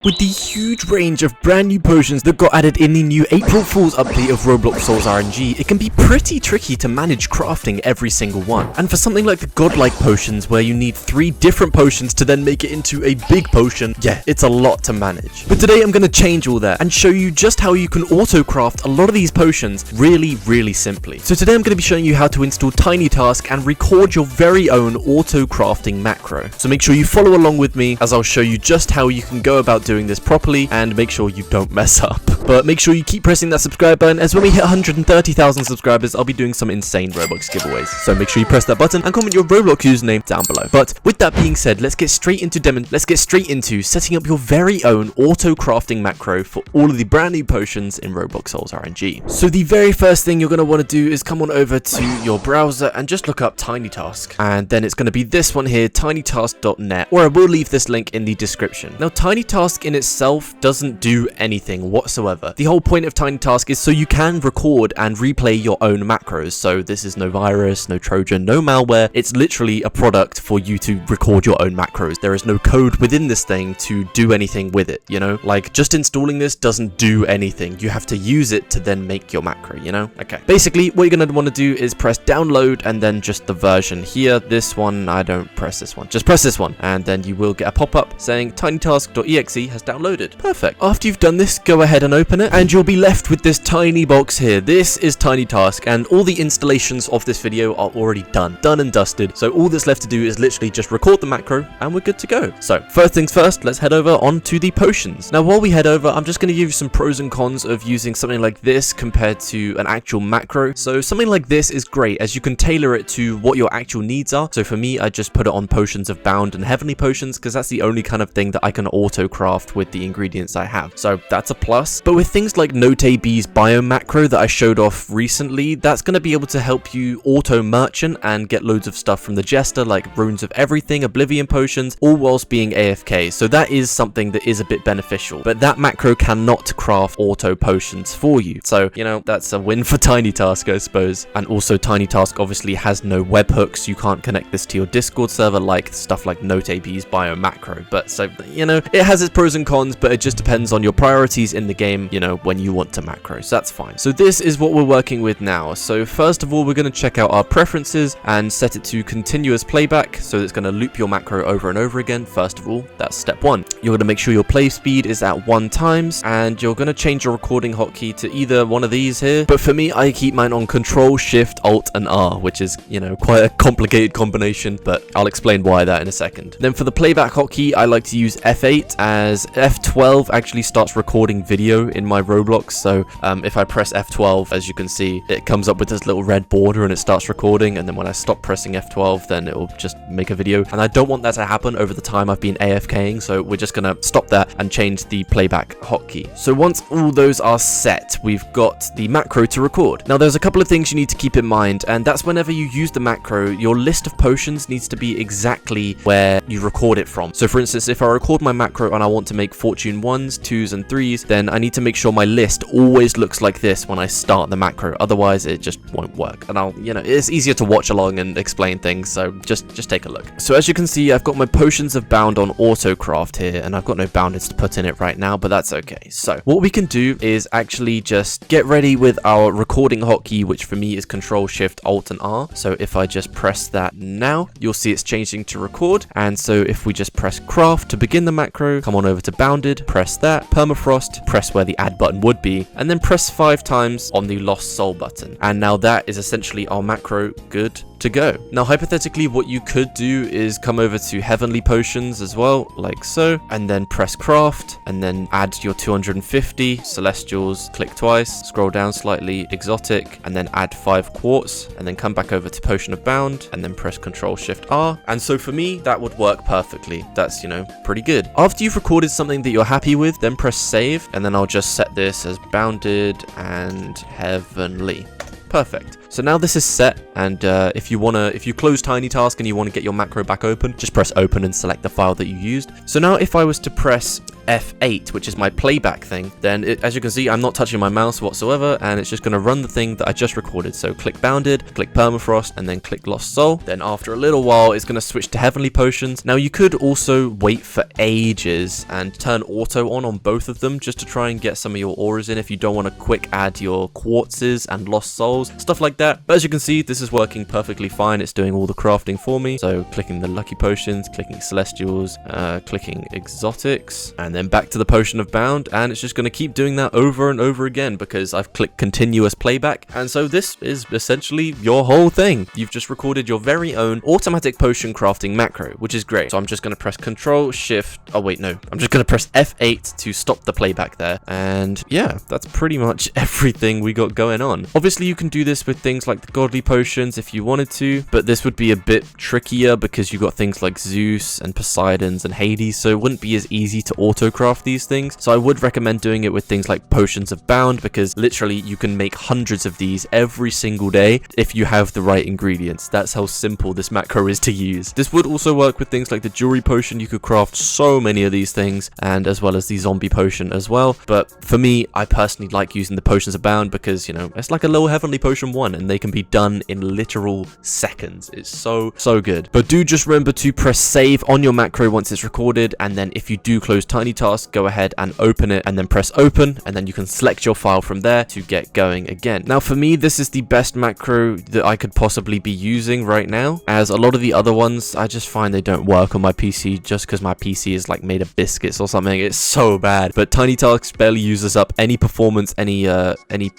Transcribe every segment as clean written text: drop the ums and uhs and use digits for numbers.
With the huge range of brand new potions that got added in the new April Fool's update of Roblox Sol RNG, it can be pretty tricky to manage crafting every single one. And for something like the Godlike potions, where you need 3 different potions to then make it into a big potion, yeah, it's a lot to manage. But today I'm going to change all that and show you just how you can auto-craft a lot of these potions really simply. So today I'm going to be showing you how to install TinyTask and record your very own auto-crafting macro. So make sure you follow along with me as I'll show you just how you can go about doing this properly and make sure you don't mess up. But make sure you keep pressing that subscribe button, as when we hit 130,000 subscribers, I'll be doing some insane Robux giveaways. So make sure you press that button and comment your Roblox username down below. But with that being said, let's get straight into setting up your very own auto crafting macro for all of the brand new potions in Roblox Sol RNG. So the very first thing you're going to want to do is come on over to your browser and just look up TinyTask, and then it's going to be this one here, tinytask.net, or I will leave this link in the description. Now TinyTask in itself doesn't do anything whatsoever. The whole point of TinyTask is so you can record and replay your own macros. So this is no virus, no Trojan, no malware. It's literally a product for you to record your own macros. There is no code within this thing to do anything with it, you know? Like, just installing this doesn't do anything. You have to use it to then make your macro, you know? Okay. Basically, what you're going to want to do is press download and then just the version here. This one, I don't press this one. Just press this one. And then you will get a pop-up saying tinytask.exe has downloaded. Perfect. After you've done this, go ahead and open it and you'll be left with this tiny box here. This is TinyTask, and all the installations of this video are already done and dusted. So all that's left to do is literally just record the macro and we're good to go. So first things first, let's head over onto the potions. Now while we head over, I'm just going to give you some pros and cons of using something like this compared to an actual macro. So something like this is great as you can tailor it to what your actual needs are. So for me, I just put it on potions of bound and heavenly potions because that's the only kind of thing that I can auto craft with the ingredients I have. So that's a plus. But with things like NoteAB's biome macro that I showed off recently, that's going to be able to help you auto merchant and get loads of stuff from the jester like runes of everything, oblivion potions, all whilst being AFK. So that is something that is a bit beneficial. But that macro cannot craft auto potions for you. So, you know, that's a win for TinyTask, I suppose. And also TinyTask obviously has no webhooks. You can't connect this to your Discord server like stuff like NoteAB's biome macro. But so, you know, it has its pros and cons, but it just depends on your priorities in the game, you know, when you want to macro. So that's fine. So this is what we're working with now. So first of all, we're going to check out our preferences and set it to continuous playback. So it's going to loop your macro over and over again. First of all, that's step 1. You're going to make sure your play speed is at 1 times, and you're going to change your recording hotkey to either one of these here. But for me, I keep mine on Control, Shift, Alt, and R, which is, you know, quite a complicated combination, but I'll explain why that in a second. Then for the playback hotkey, I like to use F8, as F12 actually starts recording video in my Roblox. So if I press F12, as you can see, it comes up with this little red border and it starts recording, and then when I stop pressing F12, then it will just make a video, and I don't want that to happen over the time I've been AFKing, so we're just gonna stop that and change the playback hotkey. So once all those are set, we've got the macro to record. Now there's a couple of things you need to keep in mind, and that's whenever you use the macro, your list of potions needs to be exactly where you record it from. So for instance, if I record my macro and I want to make fortune 1s, 2s, and 3s, then I need to make sure my list always looks like this when I start the macro, otherwise it just won't work. And I'll, you know, it's easier to watch along and explain things, so just take a look. So as you can see, I've got my potions of bound on autocraft here, and I've got no boundeds to put in it right now, but that's okay. So what we can do is actually just get ready with our recording hotkey, which for me is Control, Shift, Alt, and R. So if I just press that now, you'll see it's changing to record. And so if we just press craft to begin the macro, come on over to bounded, press that, permafrost, press where the add button would be, and then press 5 times on the lost soul button. And now that is essentially our macro good to go. Now hypothetically, what you could do is come over to heavenly potions as well, like so, and then press craft, and then add your 250 celestials, click twice, scroll down slightly, exotic, and then add 5 quartz, and then come back over to potion of bound, and then press Control Shift R. And so for me, that would work perfectly. That's, you know, pretty good. After you've recorded something that you're happy with, then press save, and then I'll just set this as bounded and heavenly. Perfect. So now this is set, and if you close TinyTask and you want to get your macro back open, just press open and select the file that you used. So now if I was to press F8, which is my playback thing, then as you can see, I'm not touching my mouse whatsoever, and it's just going to run the thing that I just recorded. So click bounded, click permafrost, and then click lost soul. Then after a little while, it's going to switch to heavenly potions. Now you could also wait for ages and turn auto on both of them just to try and get some of your auras in if you don't want to quick add your quartzes and lost souls, stuff like that. But as you can see, this is working perfectly fine. It's doing all the crafting for me. So clicking the lucky potions, clicking celestials, clicking exotics, and then back to the potion of bound, and it's just going to keep doing that over and over again because I've clicked continuous playback. And so this is essentially your whole thing. You've just recorded your very own automatic potion crafting macro, which is great. So I'm just going to press Control Shift. Oh wait, no, I'm just going to press F8 to stop the playback there. And yeah, that's pretty much everything we got going on. Obviously you can do this with things like the godly potions if you wanted to, but this would be a bit trickier because you got things like Zeus and Poseidon's and Hades, so it wouldn't be as easy to autocraft these things. So I would recommend doing it with things like potions of bound, because literally you can make hundreds of these every single day if you have the right ingredients. That's how simple this macro is to use. This would also work with things like the jewelry potion. You could craft so many of these things, and as well as the zombie potion as well. But for me, I personally like using the potions of bound because, you know, it's like a little heavenly potion one, and they can be done in literal seconds. It's so good. But do just remember to press save on your macro once it's recorded, and then if you do close TinyTask, go ahead and open it and then press open, and then you can select your file from there to get going again. Now for me, this is the best macro that I could possibly be using right now, as a lot of the other ones I just find they don't work on my PC just because my PC is like made of biscuits or something. It's so bad. But TinyTask barely uses up any performance, any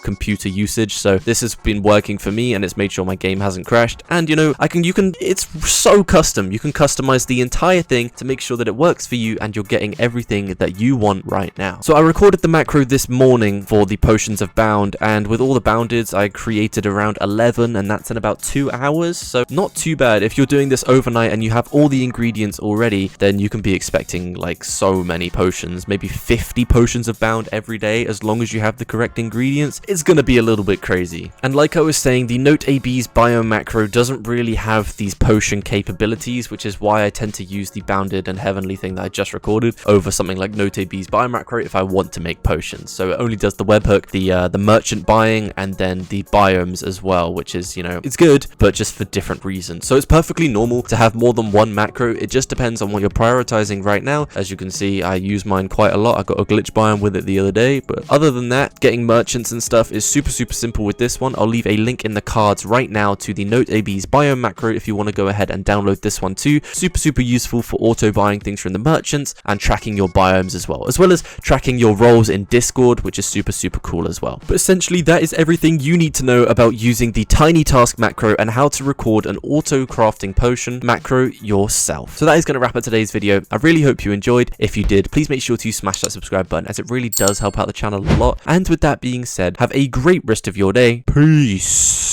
computer usage, so this has been working for me, and it's made sure my game hasn't crashed. And you know, it's so custom. You can customize the entire thing to make sure that it works for you and you're getting everything that you want right now. So I recorded the macro this morning for the potions of bound, and with all the boundeds I created around 11, and that's in about 2 hours, so not too bad. If you're doing this overnight and you have all the ingredients already, then you can be expecting like so many potions, maybe 50 potions of bound every day, as long as you have the correct ingredients. It's gonna be a little bit crazy. And like I was saying, the Note AB's biome macro doesn't really have these potion capabilities, which is why I tend to use the bounded and heavenly thing that I just recorded over something like Note AB's biome macro if I want to make potions. So it only does the webhook, the merchant buying, and then the biomes as well, which is, you know, it's good, but just for different reasons. So it's perfectly normal to have more than one macro. It just depends on what you're prioritizing right now. As you can see, I use mine quite a lot. I got a glitch biome with it the other day, but other than that, getting merchants and stuff is super simple with this one. I'll leave a link in the cards right now to the Note AB's biome macro if you want to go ahead and download this one too. Super useful for auto buying things from the merchants and tracking your biomes as well as tracking your roles in Discord, which is super cool as well. But essentially that is everything you need to know about using the TinyTask macro and how to record an auto crafting potion macro yourself. So that is going to wrap up today's video. I really hope you enjoyed. If you did, please make sure to smash that subscribe button, as it really does help out the channel a lot. And with that being said, have a great rest of your day. Peace.